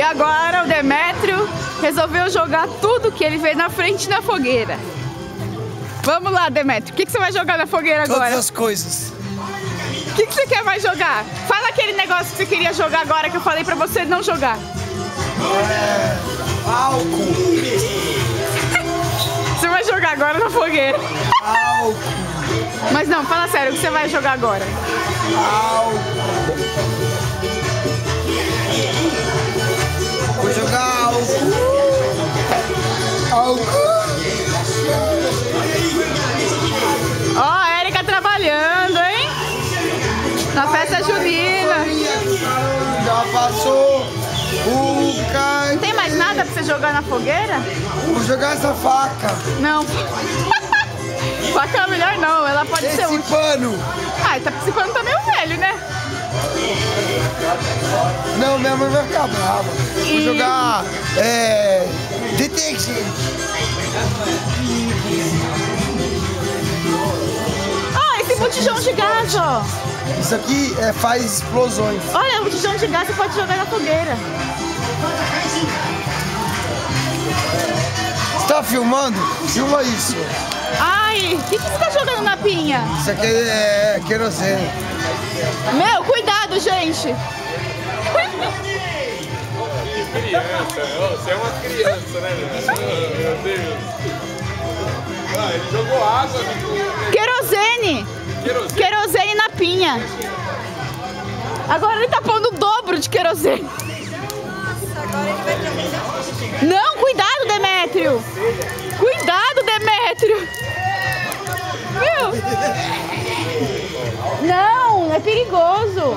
agora o Demétrio resolveu jogar tudo que ele vê na frente na fogueira. Vamos lá, Demétrio. O que você vai jogar na fogueira agora? Todas as coisas. O que você quer mais jogar? Fala aquele negócio que você queria jogar agora que eu falei pra você não jogar. Álcool. Você vai jogar agora na fogueira. Álcool. Mas não, fala sério, o que você vai jogar agora? Álcool. Vou jogar álcool. Álcool. Ó, a Erika trabalhando, hein? Na festa junina. Já passou o cara. Não tem mais nada pra você jogar na fogueira? Vou jogar essa faca. Não. Faca melhor não, ela pode ser útil. Esse pano. Ah, esse pano tá meio velho, né? Não, minha mãe vai ficar brava. Vou jogar detetive. Ah, esse botijão de gás, ó. Isso aqui faz explosões. Olha, o botijão de gás você pode jogar na fogueira. Você tá filmando? Filma isso. Ai, o que você tá jogando na pinha? Isso aqui é querosene. Meu, cuidado, gente. Criança, você é uma criança, né, meu Deus? Ah, ele jogou água no... Querosene. Querosene na pinha. Agora ele tá pondo o dobro de querosene. Nossa, agora ele vai trabalhar. Não, cuidado, Demétrio. Cuidado, Demétrio. Meu. Não, é perigoso.